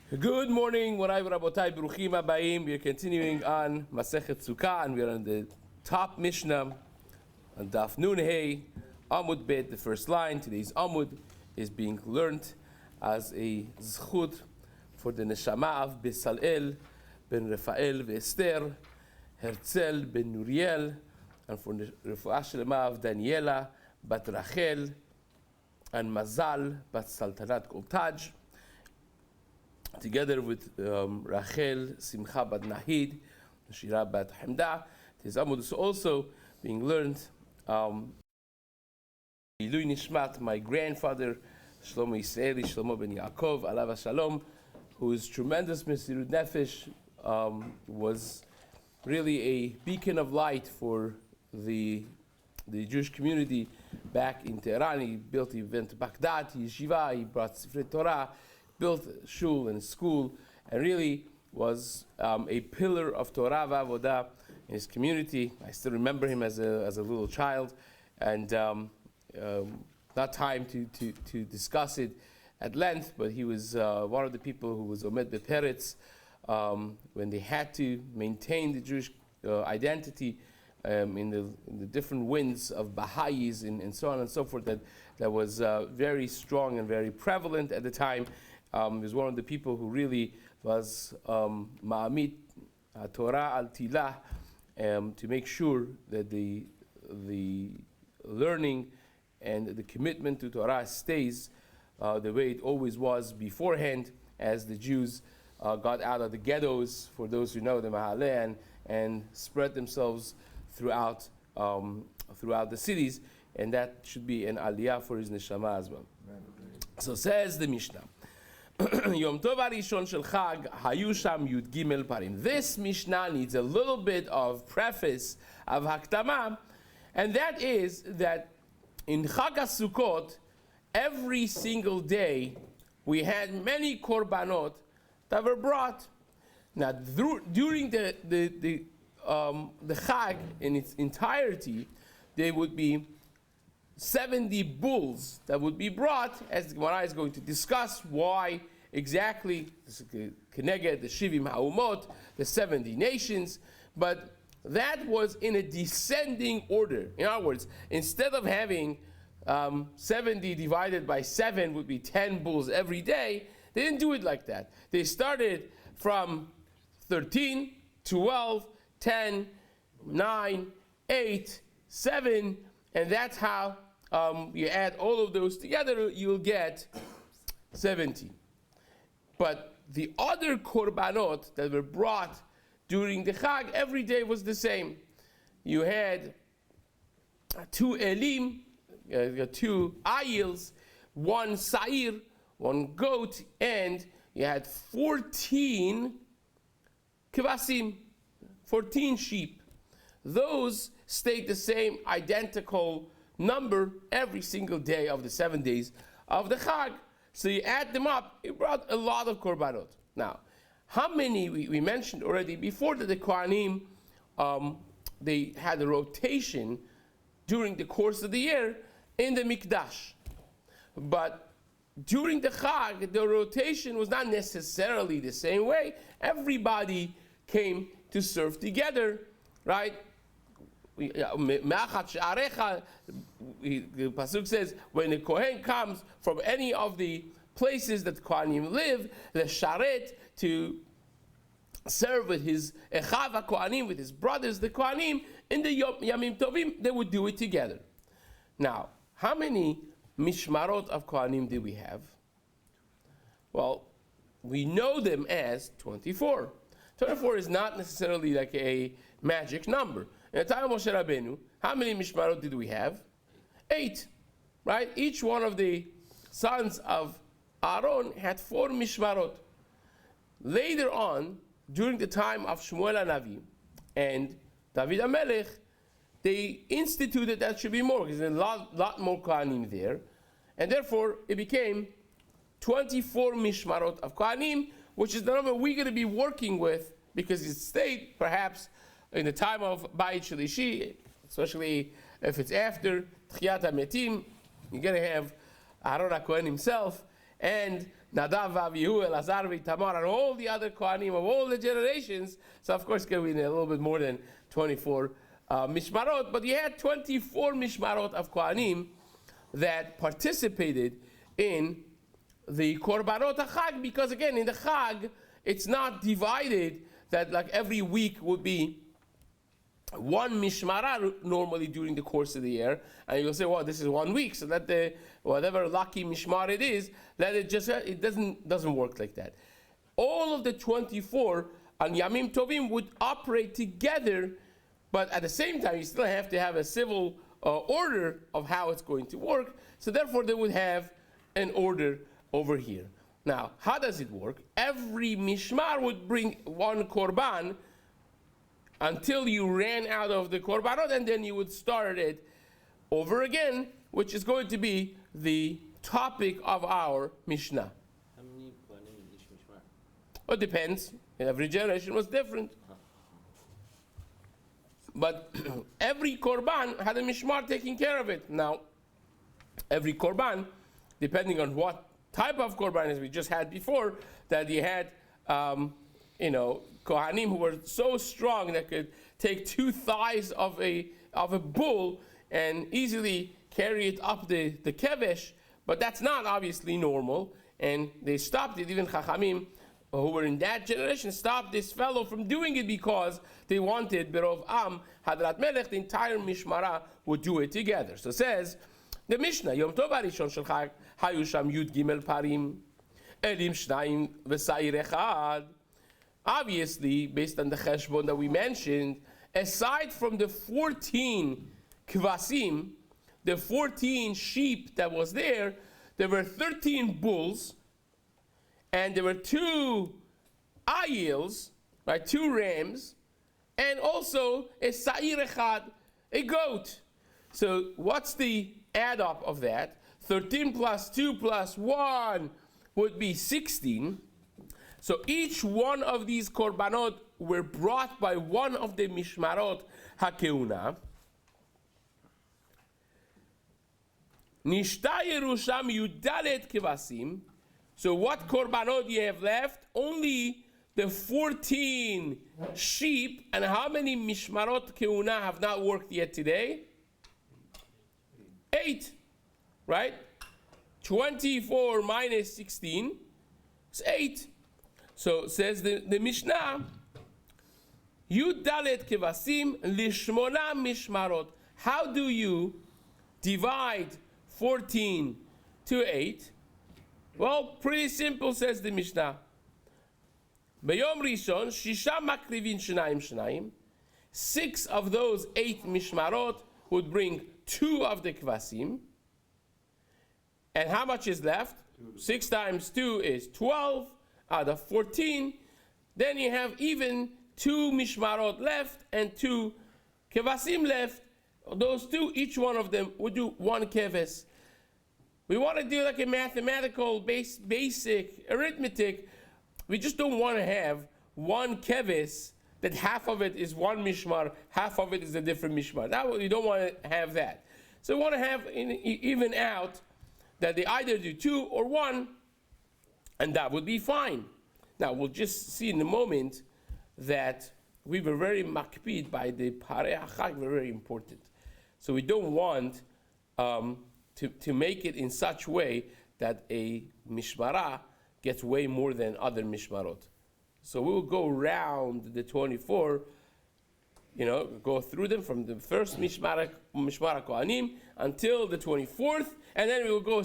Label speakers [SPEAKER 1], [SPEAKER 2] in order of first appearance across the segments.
[SPEAKER 1] Good morning, Morai Rabotai, Bruchim Abayim. We are continuing on Masechet Succah, and we are on the top Mishnah on Daf Nun Hey, Amud Bet, the first line. Today's Amud is being learned as a zchut for the neshama of Besalel ben Rafael ve'Esther, Herzl ben Nuriel, and for the refuah shlema of Daniela bat Rachel and Mazal bat Saltanat Kol Taj, together with Rachel, Simcha bat Nahid, Shira bat Hamda. This Amud is also being learned. Ilui Nishmat, my grandfather, Shlomo Yisraeli, Shlomo ben Yaakov, Alav Shalom, whose tremendous Mesirut Nefesh was really a beacon of light for the Jewish community back in Tehran. He went to Baghdad, Yeshiva, he brought Sifrei Torah, built shul and school, and really was a pillar of Torah v'avodah in his community. I still remember him as a little child, and not time to discuss it at length, but he was one of the people who was Omed Beperetz when they had to maintain the Jewish identity in the different winds of Baha'is and so on and so forth, that was very strong and very prevalent at the time. He was one of the people who really was ma'amit Torah al tilah, to make sure that the learning and the commitment to Torah stays the way it always was beforehand, as the Jews got out of the ghettos, for those who know the Mahaleh, and spread themselves throughout the cities, and that should be an aliyah for his neshama as well. So says the Mishnah, Yom Tov Arishon Shel Chag Hayu Sham Yud Gimel Parim. This Mishnah needs a little bit of preface, of Haktama, and that is that in Chag HaSukkot, every single day we had many korbanot that were brought. Now, during the Chag in its entirety, there would be 70 bulls that would be brought, as the Gemara is going to discuss why exactly, Keneged, the Shivim Ha'umot, the 70 nations, but that was in a descending order. In other words, instead of having 70 divided by 7 would be 10 bulls every day, they didn't do it like that. They started from 13, 12, 10, 9, 8, 7, and that's how you add all of those together, you'll get 70. But the other korbanot that were brought during the Chag, every day was the same. You had 2 elim, 2 ayils, 1 sa'ir, 1 goat, and you had 14 kvasim, 14 sheep. Those stayed the same, identical number every single day of the 7 days of the Chag. So you add them up, it brought a lot of korbanot. Now, how many, we mentioned already before that the Kohanim, they had a rotation during the course of the year in the Mikdash. But during the Chag, the rotation was not necessarily the same way. Everybody came to serve together, right? The Pasuk says, when the Kohen comes from any of the places that Kohanim live, the Sharet, to serve with his Echav Kohanim, with his brothers, the Kohanim, in the Yamim Tovim, they would do it together. Now, how many Mishmarot of Kohanim did we have? Well, we know them as 24. 24 is not necessarily like a magic number. In the time of Moshe Rabbeinu, how many Mishmarot did we have? 8, right? Each one of the sons of Aaron had 4 Mishmarot. Later on, during the time of Shmuel HaNavi and David HaMelech, they instituted that should be more, because there's a lot more Kohanim there, and therefore it became 24 Mishmarot of Kohanim, which is the number we're going to be working with, because it stayed perhaps in the time of Bayit Shlishi, especially if it's after Tchiyat HaMetim, you're going to have Aaron HaKohen himself, and Nadav, Avihu, Elazar, Tamar, and all the other Kohanim of all the generations. So of course, going to be a little bit more than 24 mishmarot, but you had 24 mishmarot of Kohanim that participated in the Korbanot HaChag, because again, in the Chag, it's not divided that like every week would be one mishmara normally during the course of the year, and you'll say, well, this is 1 week, so that the whatever lucky mishmar it is, that it doesn't work like that. All of the 24 on Yamim Tovim would operate together, but at the same time, you still have to have a civil order of how it's going to work. So therefore, they would have an order over here. Now, how does it work? Every mishmar would bring one korban until you ran out of the korbanot, and then you would start it over again, which is going to be the topic of our Mishnah.
[SPEAKER 2] How many kohanim in each mishmar?
[SPEAKER 1] Well, it depends. Every generation was different. But every korban had a mishmar taking care of it. Now, every korban, depending on what type of korban as we just had before, that you had, kohanim who were so strong that could take 2 thighs of a bull and easily carry it up the kevesh, but that's not obviously normal, and they stopped it. Even Chachamim who were in that generation stopped this fellow from doing it because they wanted Berov Am, Hadrat Melech, the entire Mishmara would do it together. So it says, the Mishnah, Yom Tov HaRishon Shel Chag, Hayu Sham Yud Gimel Parim, Elim Shnayim V'Sa'ir Echad. Obviously, based on the cheshbon that we mentioned, aside from the 14 kvasim, the 14 sheep that was there were 13 bulls, and there were 2 ayils, right, 2 rams, and also a sa'ir echad, a goat. So what's the add up of that? 13 plus 2 plus 1 would be 16. So each one of these korbanot were brought by one of the mishmarot hakeuna. Nishta Yerusham Yudalet Kevasim. So what korbanot you have left? Only the 14 sheep. And how many mishmarot keuna have not worked yet today? 8, right? 24 minus 16 is 8. So says the Mishnah, Yud Dalet Kevasim Lishmona Mishmarot. How do you divide 14 to 8? Well, pretty simple, says the Mishnah. Beyom Rishon, Shisha Makrivin Shnaim Shnaim. 6 of those 8 Mishmarot would bring 2 of the Kvasim. And how much is left? 6 times 2 is 12. Out of 14, then you have even 2 mishmarot left and 2 kevasim left. Those 2, each one of them would do 1 keves. We want to do like a mathematical basic arithmetic. We just don't want to have 1 keves that half of it is 1 mishmar, half of it is a different mishmar. We don't want to have that. So we want to have even out that they either do 2 or 1. And that would be fine. Now, we'll just see in a moment that we were very makpid by the Parei HaChag, very important. So we don't want to make it in such way that a mishmara gets way more than other mishmarot. So we will go around the 24, go through them from the first mishmara kohanim until the 24th, and then we will go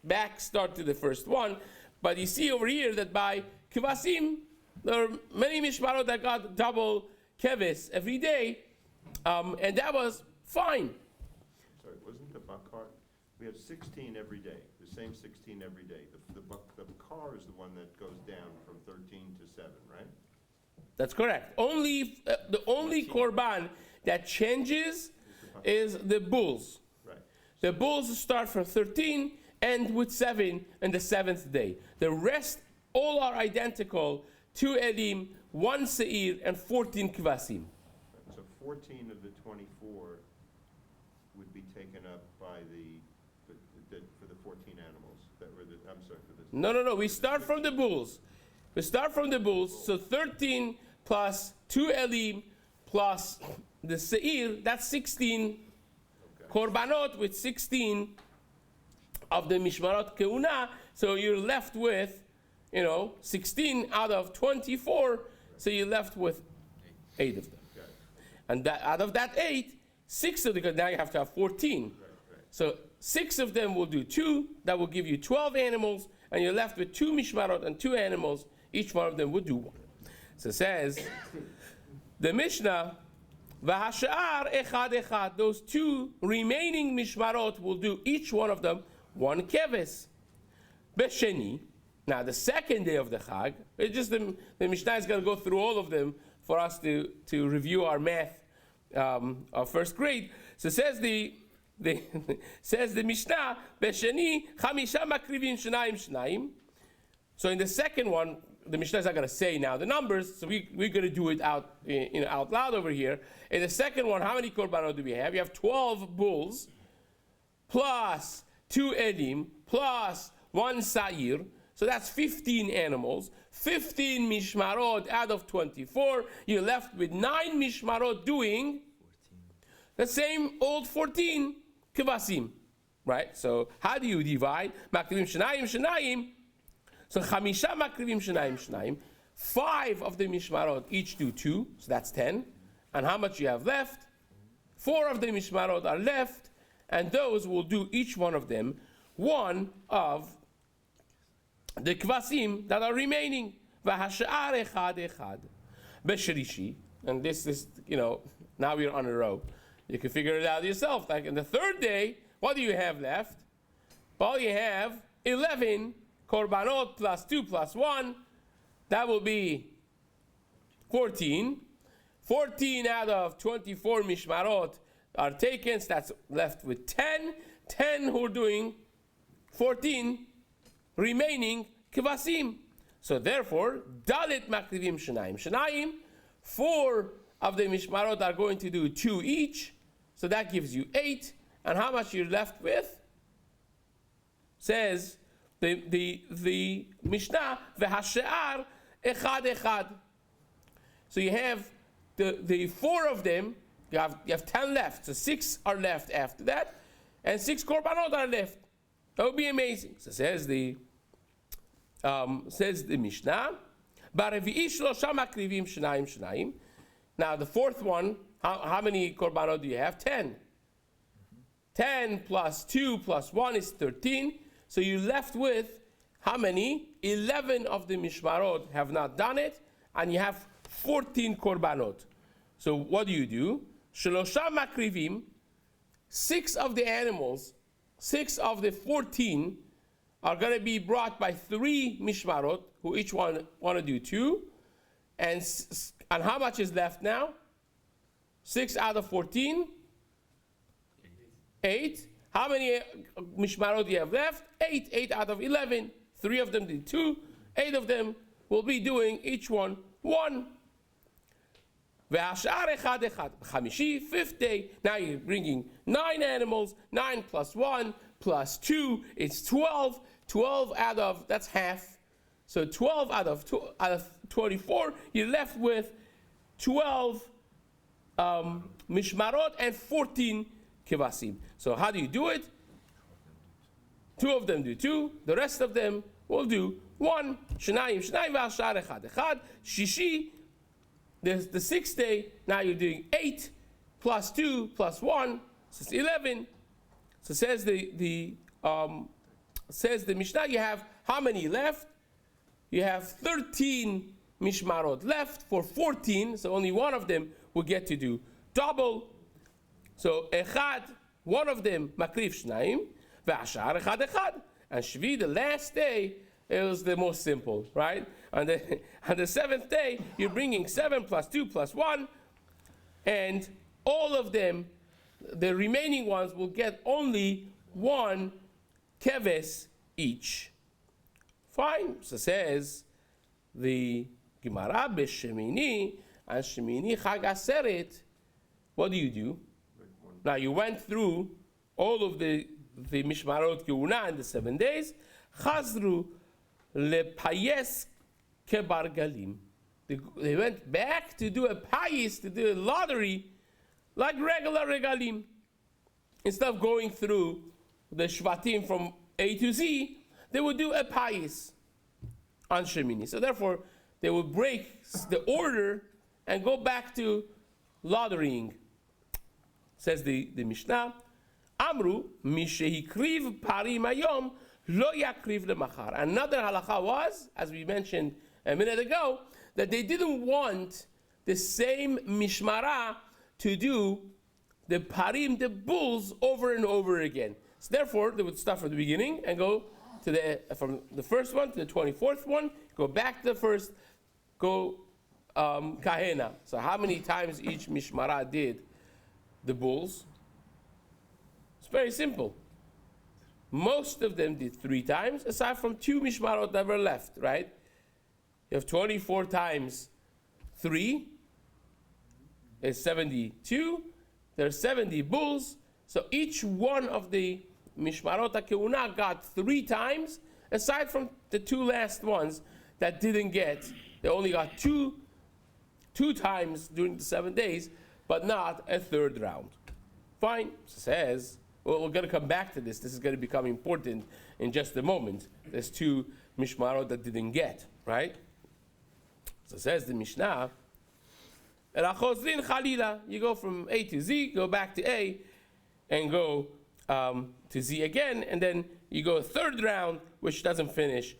[SPEAKER 1] back, start to the first one. But you see over here that by Kevasim, there are many mishmarot that got double keves every day, and that was fine.
[SPEAKER 3] Sorry, wasn't the bakar? We have 16 every day, the same 16 every day. The bakar is the one that goes down from 13 to 7, right?
[SPEAKER 1] That's correct. The only korban that changes is the bulls.
[SPEAKER 3] Right.
[SPEAKER 1] The bulls start from 13. End with 7 on the 7th day. The rest all are identical: 2 elim, 1 seir, and 14 kvasim.
[SPEAKER 3] So 14 of the 24 would be taken up by for the 14 animals that were for
[SPEAKER 1] No. We start from the bulls. So 13 plus 2 elim plus the seir, that's 16 korbanot with 16 of the mishmarot keuna. So you're left with, 16 out of 24. So you're left with 8 of them. And that, out of that 8, 6 of them, because now you have to have 14. So 6 of them will do 2. That will give you 12 animals. And you're left with 2 mishmarot and 2 animals. Each one of them would do 1. So it says, the Mishnah, v'hashar echad echad, those 2 remaining mishmarot will do each one of them 1 keves. Besheni, now the second day of the Chag, it's just the Mishnah is going to go through all of them for us to review our math of first grade. So says says the Mishnah, Besheni chamisha makrivim shnayim shnayim. So in the second one, the Mishnah is not going to say now the numbers, so we're going to do it out loud over here. In the second one, how many korbanot do we have? You have 12 bulls, plus 2 edim, plus 1 sa'ir. So that's 15 animals. 15 mishmarot out of 24. You're left with 9 mishmarot doing 14. The same old 14 kevasim. Right? So how do you divide? Makrivim shnayim shnayim. So chamisha makrivim shnayim shnayim. 5 of the mishmarot each do 2, so that's 10. And how much you have left? 4 of the mishmarot are left, and those will do each one of them 1 of the kvasim that are remaining. V'hashar echad echad. B'shrishi, and this is, now we're on a row. You can figure it out yourself. Like in the third day, what do you have left? Well, you have 11 korbanot plus 2 plus 1. That will be 14. 14 out of 24 mishmarot are taken, so that's left with 10. 10 who are doing 14 remaining kvasim. So therefore, dalit makrivim shnayim shnayim. 4 of the mishmarot are going to do 2 each. So that gives you 8. And how much you're left with? Says the Mishnah, v'hashe'ar echad echad. So you have the 4 of them, you have 10 left. So 6 are left after that. And 6 korbanot are left. That would be amazing. So says the Mishnah, B'revi'i shlosha makrivim shnayim shnayim. Now the fourth one, how many korbanot do you have? 10. 10 plus 2 plus 1 is 13. So you're left with how many? 11 of the mishmarot have not done it, and you have 14 korbanot. So what do? Shlosha makrivim, 6 of the animals, 6 of the 14 are going to be brought by 3 mishmarot, who each one want to do 2. And how much is left now? 6 out of 14? 8. How many mishmarot do you have left? 8. 8 out of 11. 3 of them did 2. 8 of them will be doing each one 1. Ve'ashar echad echad. Chamishi, 5th day. Now you're bringing 9 animals. 9 plus 1 plus 2. It's 12. 12 out of, that's half. So 12 out of 24, you're left with 12 mishmarot and 14 kevasim. So how do you do it? 2 of them do 2. The rest of them will do 1. Shnayim shnayim v'ashar echad echad. Shishi, the 6th day, now you're doing 8 plus 2 plus 1, so it's 11. So says the Mishnah, you have how many left? You have 13 mishmarot left for 14, so only one of them will get to do double. So echad, one of them makriv shnayim, v'ashar echad echad. And Shvi, the last day, it was the most simple, right? On the 7th day, you're bringing 7 plus 2 plus 1, and all of them, the remaining ones, will get only 1 keves each. Fine. So says the Gemara b'Shemini, and Shemini Chag Aseret. What do? Now you went through all of the Mishmarot Geuna in the 7 days. Chazru lepayes kebargalim. They went back to do a payis, to do a lottery, like regular regalim. Instead of going through the shvatim from A to Z, they would do a payis on Shemini. So therefore, they would break the order and go back to lotterying. Says the Mishnah, Amru, Mishehikriv parim ayom, lo yakriv lemachar. Another halacha was, as we mentioned a minute ago, that they didn't want the same mishmara to do the parim, the bulls, over and over again. So therefore, they would start from the beginning and go to from the first one to the 24th one, go back to the first, go kahena. So how many times each mishmara did the bulls? It's very simple. Most of them did 3 times, aside from 2 mishmarot that were left, right? You have 24 times 3 is 72. There are 70 bulls. So each one of the mishmarot HaKeuna got 3 times, aside from the 2 last ones that didn't get. They only got two times during the 7 days, but not a 3rd round. Fine, says, well, we're going to come back to this. This is going to become important in just a moment. There's 2 mishmarot that didn't get, right? So says the Mishnah, you go from A to Z, go back to A, and go to Z again, and then you go a 3rd round, which doesn't finish,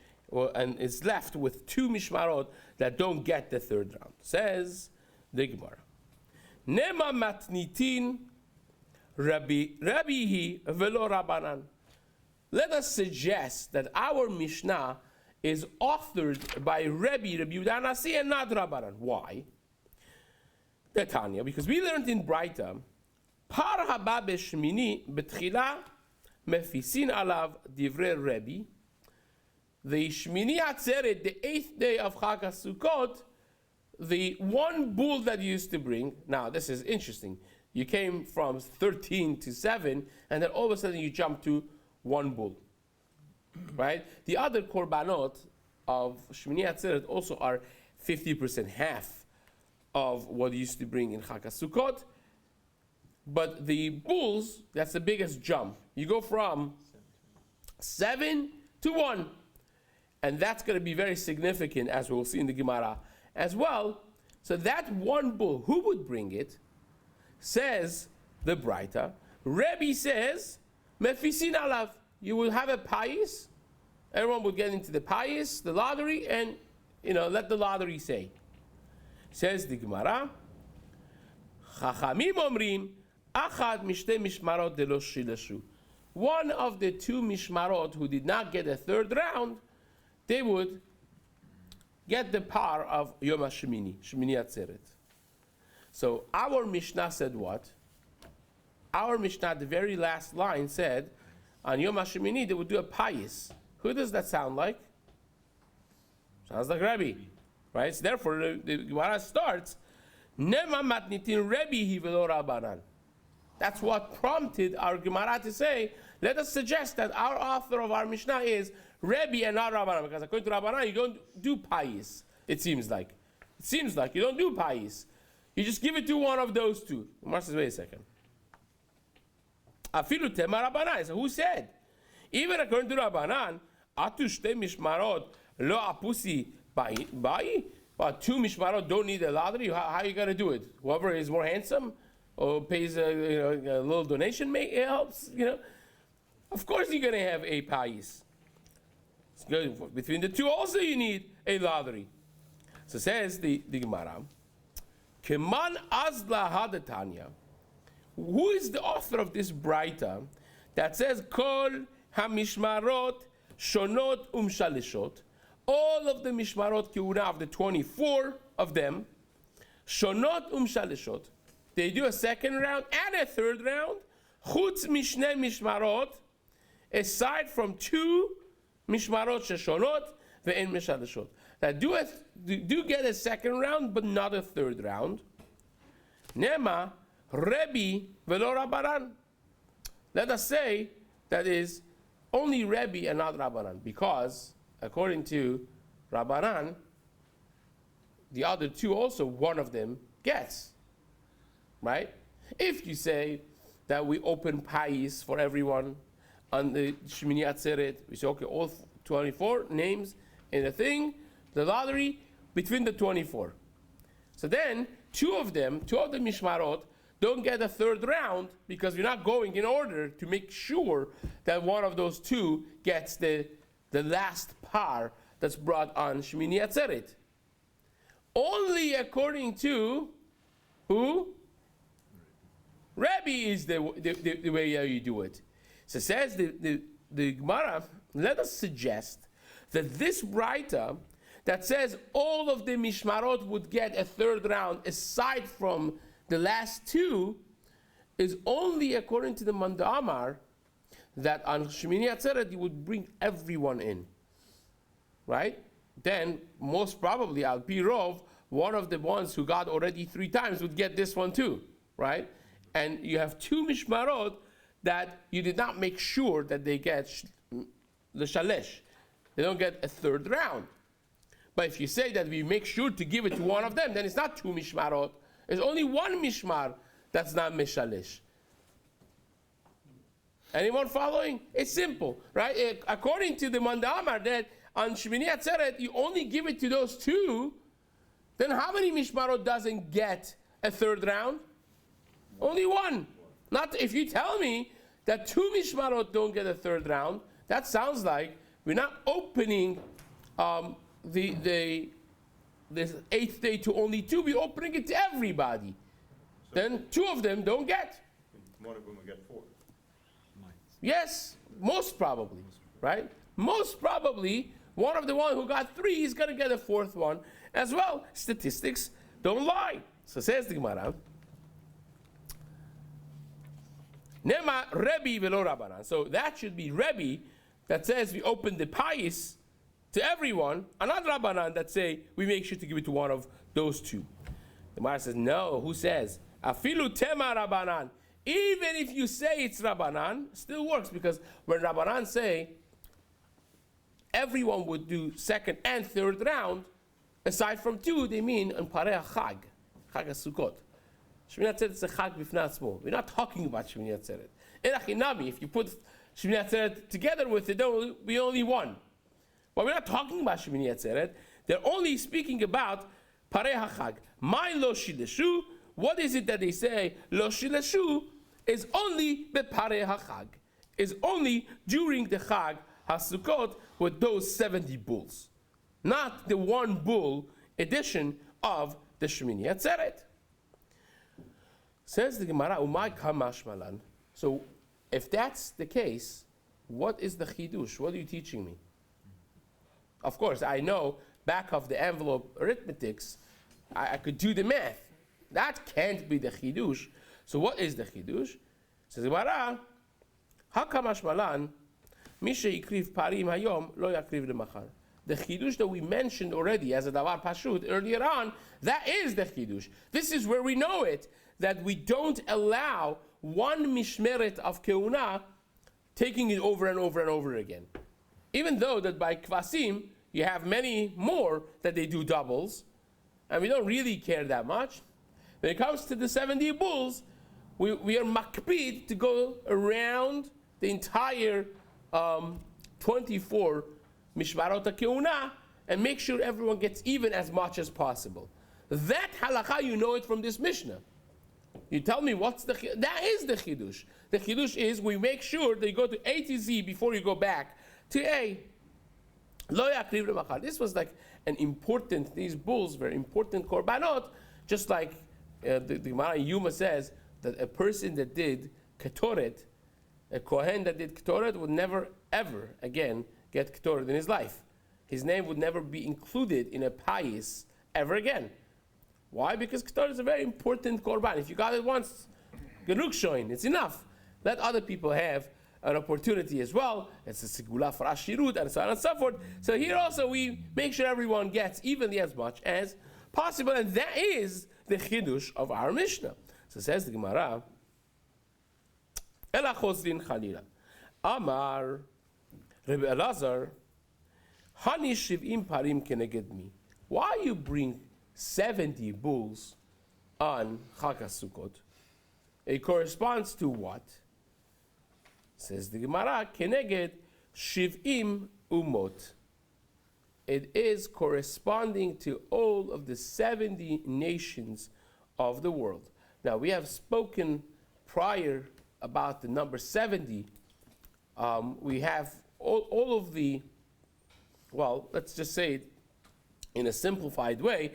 [SPEAKER 1] and is left with 2 mishmarot that don't get the 3rd round. Says the Gemara, Nema matnitin Rabbihi velo Rabbanan. Let us suggest that our Mishnah is authored by Rabbi Yehuda Hanasi and not Rabbanan. Why? The Tanya, because we learned in Braita, Par haba b'shmini b'tchila mefisin alav divrei Rabbi. The Shmini Atzeret, the 8th day of Chag HaSukkot, the one bull that you used to bring. Now this is interesting. You came from 13 to 7, and then all of a sudden you jump to 1 bull. Right? The other korbanot of Shmini Atzeret also are 50%, half of what you used to bring in Chag HaSukkot. But the bulls, that's the biggest jump. You go from 7 to 1. And that's going to be very significant, as we'll see in the Gemara as well. So that 1 bull, who would bring it? Says the Braita. Rebbe says, Mefisin alav. You will have a payis. Everyone would get into the payis, the lottery, and let the lottery say. Says the Gemara, Chachamim omrim, achad mishtei mishmarot delo shilashu. One of the 2 mishmarot who did not get a 3rd round, they would get the par of Yom HaShemini, Shemini Atzeret. So our Mishnah said what? Our Mishnah, the very last line said, on Yom HaShemini, they would do a payis. Who does that sound like? Sounds like Rabbi, right? So therefore, the Gemara starts, Nema matnitin Rabbi velo Rabbanan. That's what prompted our Gemara to say, let us suggest that our author of our Mishnah is Rabbi and not Rabbanan, because according to Rabbanan, you don't do payis, it seems like. It seems like you don't do payis. You just give it to one of those 2. Gemara says, wait a second. Afilu tema Rabbanan. So who said? Even according to Rabbanan, atu shtei mishmarot lo apusi bai. But 2 mishmarot don't need a lottery. How are you going to do it? Whoever is more handsome or pays a little donation helps. Of course you're going to have a payis. Between the 2 also you need a lottery. So says the Gemara, Keman azla hadatanya. Who is the author of this Braita that says Kol hamishmarot shonot umshalishot? All of the mishmarot keuna of the 24 of them, shonot umshalishot. They do a 2nd round and a 3rd round. Chutz mishne mishmarot, aside from 2 mishmarot sheshonot ve'en mishalishot. That do get a 2nd round, but not a 3rd round. Nema Rebbe velo Rabbanan. Let us say that is only Rebbe and not Rabbanan, because according to Rabbanan, the other two also, one of them gets, right? If you say that we open pais for everyone on the Shmini Atzeret, we say, okay, all 24 names in the thing, the lottery, between the 24. So then, two of the Mishmarot, don't get a third round because we're not going in order to make sure that one of those two gets the last par that's brought on Shmini Atzeret. Only according to who? Rabbi is the way you do it. So says the Gemara, let us suggest that this Braita that says all of the Mishmarot would get a third round aside from the last two is only according to the Manda Amar that on Shmini Atzeret you would bring everyone in. Right? Then, most probably, Al Pi Rov, one of the ones who got already 3 times would get this one too. Right? And you have 2 Mishmarot that you did not make sure that they get the Shalesh. They don't get a third round. But if you say that we make sure to give it to one of them, then it's not 2 Mishmarot. There's only 1 Mishmar that's not Mishalesh. Anyone following? It's simple, right? According to the Manda Amar, that on Shmini Atzeret, you only give it to those 2, then how many Mishmarot doesn't get a third round? Only 1. Not if you tell me that 2 Mishmarot don't get a third round, that sounds like we're not opening the 8th day to only 2, we're opening it to everybody.
[SPEAKER 3] So
[SPEAKER 1] Then 2 of them don't get.
[SPEAKER 3] one of them will get 4.
[SPEAKER 1] Yes, most probably, right? Most probably, one of the one who got 3 is going to get a 4th one as well. Statistics don't lie. So says the Gemara, Nema Rebbe velo Rabbanan. So that should be Rebbe that says we open the pais to everyone, and not Rabbanan that say we make sure to give it to one of those 2. The Gemara says, no, who says? Afilu tema Rabbanan. Even if you say it's Rabbanan, still works, because when Rabbanan say everyone would do 2nd and 3rd round, aside from 2, they mean on Parei HaChag, Chag HaSukkot. Shmini Atzeret is a Chag b'fnei atzmo. We're not talking about Shmini Atzeret. Erachinami, if you put Shmini Atzeret together with it, there will be only 1. But we're not talking about Shmini Atzeret. They're only speaking about Parei HaChag. My lo shileshu, what is it that they say lo shileshu is only the Parei HaChag, is only during the Chag HaSukkot with those 70 bulls, not the 1 bull edition of the Shmini Atzeret. Says the Gemara, Umay kamash malan. So, if that's the case, what is the chidush? What are you teaching me? Of course, I know back of the envelope arithmetics, I could do the math. That can't be the chidush. So, what is the chidush? Says the Gemara, hakamash malan, mishe yikriv parim hayom lo yakriv lemachar. The chidush that we mentioned already as a davar pashut earlier on, that is the chidush. This is where we know it, that we don't allow 1 mishmeret of keuna taking it over and over and over again. Even though that by kvasim, you have many more that they do doubles, and we don't really care that much. When it comes to the 70 bulls, we are makpid to go around the entire 24 mishmarot keuna and make sure everyone gets even as much as possible. That halakha, you know it from this Mishnah. You tell me that is the chidush. The chidush is we make sure that you go to A to Z before you go back to A. Lo yakriv lemachar. This was like an important, these bulls were important korbanot, just like the Gemara Yuma says that a person that did ketoret, a kohen that did ketoret would never ever again get ketoret in his life. His name would never be included in a pais ever again. Why? Because ketoret is a very important korban. If you got it once, genug shoin, it's enough. Let other people have an opportunity as well. It's a segula for ashirut and so on and so forth. So here also we make sure everyone gets evenly as much as possible, and that is the chidush of our Mishnah. So says the Gemara, Ela chosrin chalila. Amar Rebbe Elazar, Hani shiv'im parim keneged mi. Why you bring 70 bulls on Chag HaSukkot? It corresponds to what? Says the Gemara, keneged shiv'im umot. It is corresponding to all of the 70 nations of the world. Now, we have spoken prior about the number 70. We have all of the, well, let's just say it in a simplified way,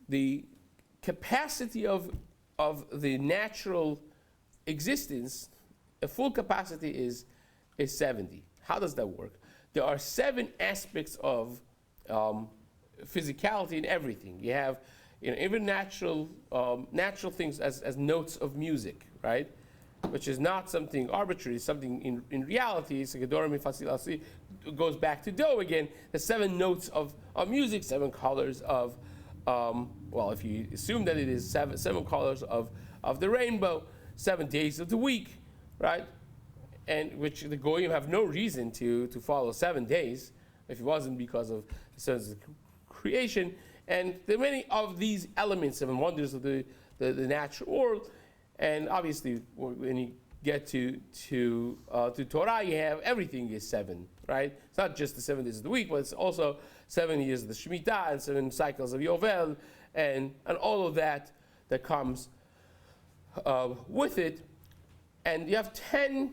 [SPEAKER 1] the capacity of the natural existence, a full capacity is 70. How does that work? There are 7 aspects of physicality in everything. You have even natural things as notes of music, right? Which is not something arbitrary, something in reality. It goes back to do again. The 7 notes of music, 7 colors of, well, if you assume that it is seven colors of the rainbow, 7 days of the week, right? And which the Goyim have no reason to follow 7 days, if it wasn't because of the sense of creation. And there are many of these elements, 7 wonders of the natural world. And obviously, when you get to Torah, you have everything is 7, right? It's not just the 7 days of the week, but it's also 7 years of the Shemitah and 7 cycles of Yovel, and all of that comes with it. And you have 10,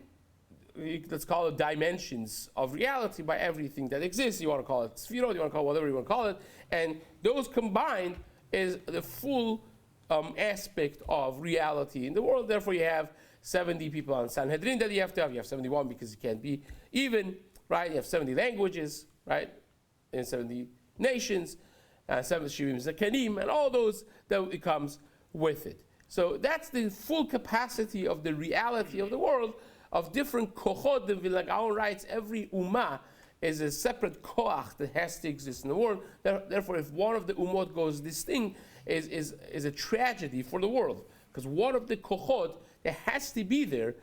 [SPEAKER 1] let's call it dimensions of reality by everything that exists. You want to call it Sfirot, you want to call it whatever you want to call it. And those combined is the full aspect of reality in the world. Therefore, you have 70 people on Sanhedrin that you have to have. You have 71 because you can't be even, right? You have 70 languages, right? And 70 nations, 70 Shivim Zakanim, and all those that it comes with it. So that's the full capacity of the reality of the world, of different kochot. The Vilna Gaon writes, every ummah is a separate koach that has to exist in the world. Therefore, if one of the ummot goes, this thing is a tragedy for the world. Because one of the kochot that has to be there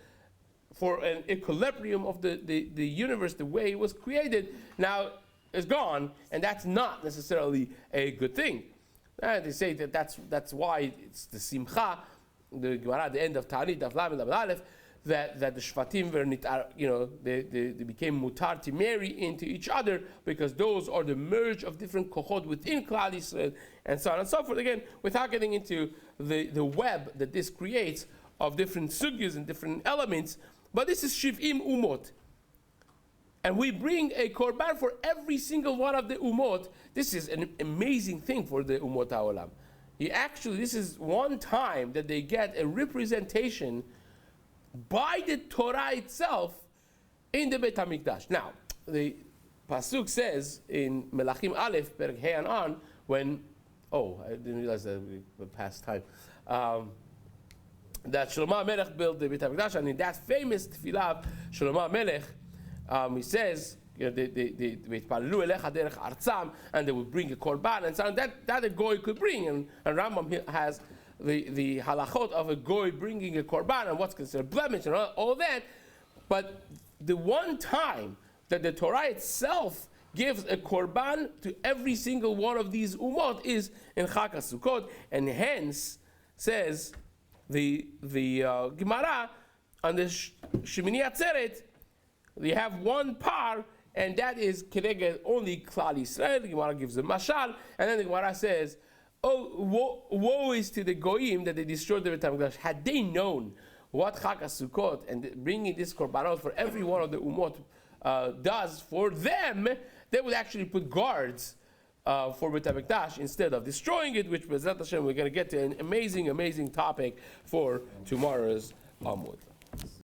[SPEAKER 1] for an equilibrium of the universe, the way it was created, now is gone, and that's not necessarily a good thing. They say that's why it's the simcha, the Gemara at the end of Ta'anit, Daf Lamed, Lamed Aleph, that the Shvatim were, they became mutar to marry into each other, because those are the merge of different kochot within Klal Yisrael, and so on and so forth. Again, without getting into the web that this creates of different sugyas and different elements, but this is Shiv'im Umot. And we bring a korban for every single one of the umot. This is an amazing thing for the umot ha'olam. This is one time that they get a representation by the Torah itself in the Beit HaMikdash. Now, the Pasuk says in Melachim Aleph, Perek Hey and on, when, I didn't realize that we passed time, that Shlomo HaMelech built the Beit HaMikdash, and in that famous tefillah, Shlomo HaMelech, he says, and they would bring a korban, and so on, that a goy could bring, and Rambam has the halachot of a goy bringing a korban and what's considered blemish and all that. But the one time that the Torah itself gives a korban to every single one of these umot is in Chag HaSukkot, and hence says the Gemara on the Shemini Atzeret, you have one par, and that is keneged only Klal Yisrael. The Gemara gives a mashal, and then the Gemara says, woe is to the goyim that they destroyed the Beit HaMikdash. Had they known what Chag HaSukkot and bringing this korbanot for every one of the umot does for them, they would actually put guards for Beit HaMikdash instead of destroying it, which B'ezrat Hashem we're going to get to an amazing topic for tomorrow's Amud.